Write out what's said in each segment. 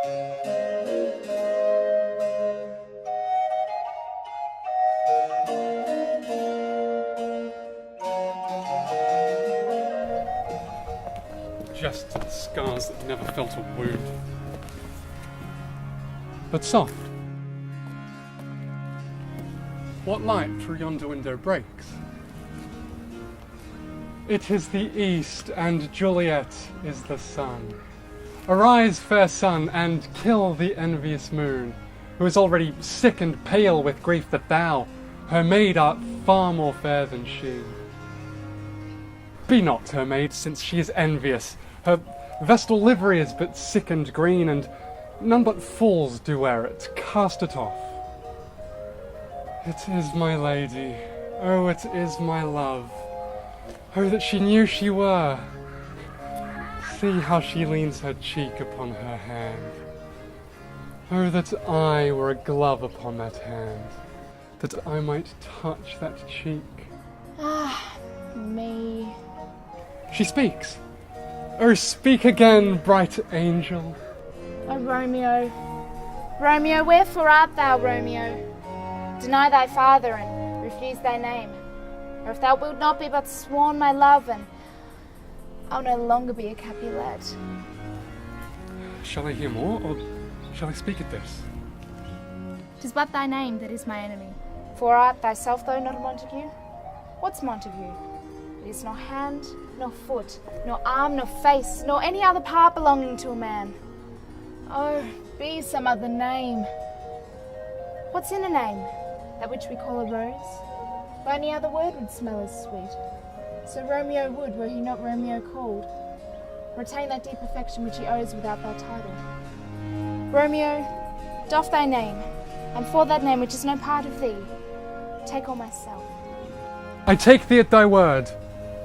Just scars that never felt a wound. But soft. What light through yonder window breaks? It is the east, and Juliet is the sun. Arise, fair sun, and kill the envious moon, who is already sick and pale with grief that thou, her maid, art far more fair than she. Be not her maid, since she is envious. Her vestal livery is but sick and green, and none but fools do wear it. Cast it off. It is my lady. Oh, it is my love. Oh, that she knew she were. See how she leans her cheek upon her hand. Oh, that I were a glove upon that hand, that I might touch that cheek. Ah, me. She speaks. Oh, speak again, bright angel. O Romeo, Romeo, wherefore art thou, Romeo? Deny thy father and refuse thy name. Or if thou wilt not be but sworn my love, and I'll no longer be a Capulet. Shall I hear more, or shall I speak at this? 'Tis but thy name that is my enemy. For art thyself though not a Montague? What's Montague? It is nor hand, nor foot, nor arm, nor face, nor any other part belonging to a man. Oh, be some other name. What's in a name? That which we call a rose? By any other word would smell as sweet. So Romeo would, were he not Romeo called, retain that deep affection which he owes without thy title. Romeo, doff thy name, and for that name which is no part of thee, take all myself. I take thee at thy word.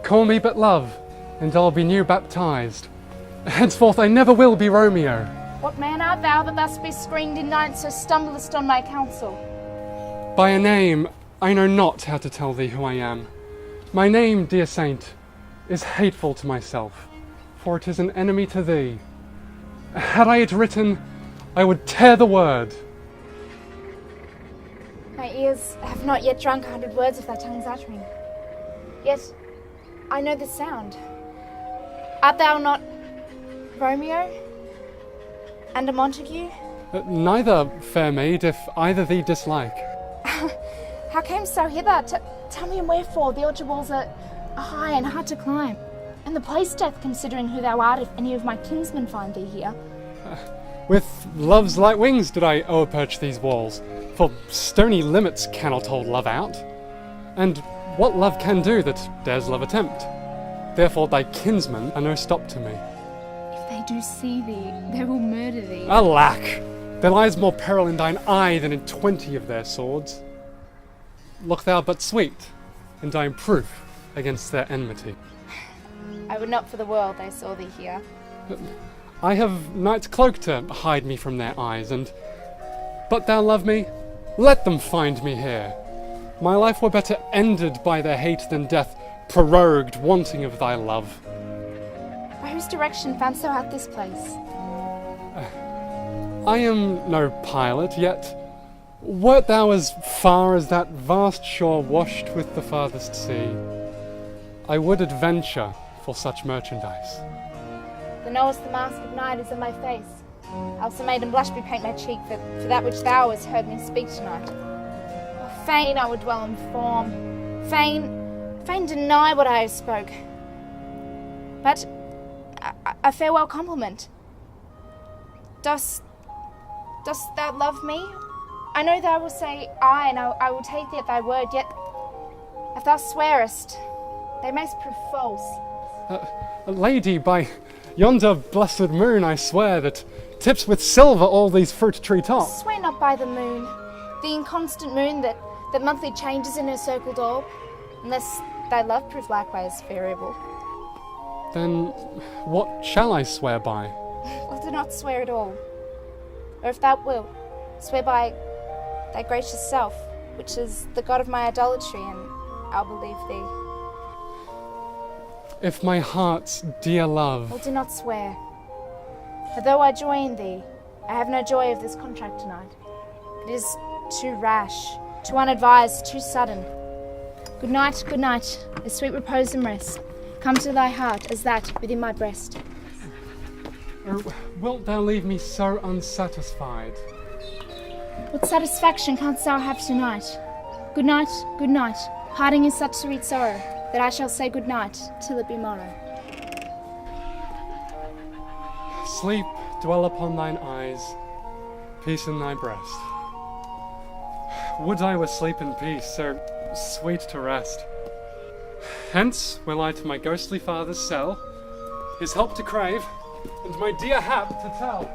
Call me but love, and I'll be new baptized. Henceforth I never will be Romeo. What man art thou that thus bescreened in night so stumblest on my counsel? By a name, I know not how to tell thee who I am. My name, dear saint, is hateful to myself, for it is an enemy to thee. Had I it written, I would tear the word. My ears have not yet drunk 100 words of thy tongue's uttering. Yet I know the sound. Art thou not Romeo? And a Montague? Neither, fair maid, if either thee dislike. How camest thou hither? Tell me and wherefore. The orchard walls are high and hard to climb. And the place doth, considering who thou art, if any of my kinsmen find thee here. With love's light wings did I o'erperch these walls, for stony limits cannot hold love out. And what love can do that dares love attempt? Therefore thy kinsmen are no stop to me. If they do see thee, they will murder thee. Alack! There lies more peril in thine eye than in 20 of their swords. Look thou but sweet, and I am proof against their enmity. I would not for the world I saw thee here. I have night's cloak to hide me from their eyes, and but thou love me, let them find me here. My life were better ended by their hate than death prorogued, wanting of thy love. By whose direction foundst thou out this place? I am no pilot, yet wert thou as far as that vast shore washed with the farthest sea, I would adventure for such merchandise. Thou knowest the mask of night is on my face. Else a maiden blush bepaint my cheek for that which thou hast heard me speak tonight. Oh, fain I would dwell in form, fain deny what I have spoke. But a farewell compliment. Dost thou love me? I know thou wilt say aye, and I will take thee at thy word, yet if thou swearest, they may prove false. Lady, by yonder blessed moon I swear that tips with silver all these fruit tree tops. Swear not by the moon, the inconstant moon that monthly changes in her circled orb, unless thy love prove likewise variable. Then what shall I swear by? Well, do not swear at all. Or if thou wilt, swear by thy gracious self, which is the god of my idolatry, and I'll believe thee. If my heart's dear love... Well, do not swear. For though I join thee, I have no joy of this contract tonight. It is too rash, too unadvised, too sudden. Good night, a sweet repose and rest. Come to thy heart as that within my breast. Or wilt thou leave me so unsatisfied? What satisfaction canst thou have tonight? Good night, parting is such sweet sorrow, that I shall say good night till it be morrow. Sleep dwell upon thine eyes, peace in thy breast. Would I were sleep and peace, so sweet to rest. Hence will I to my ghostly father's cell, his help to crave, and my dear hap to tell.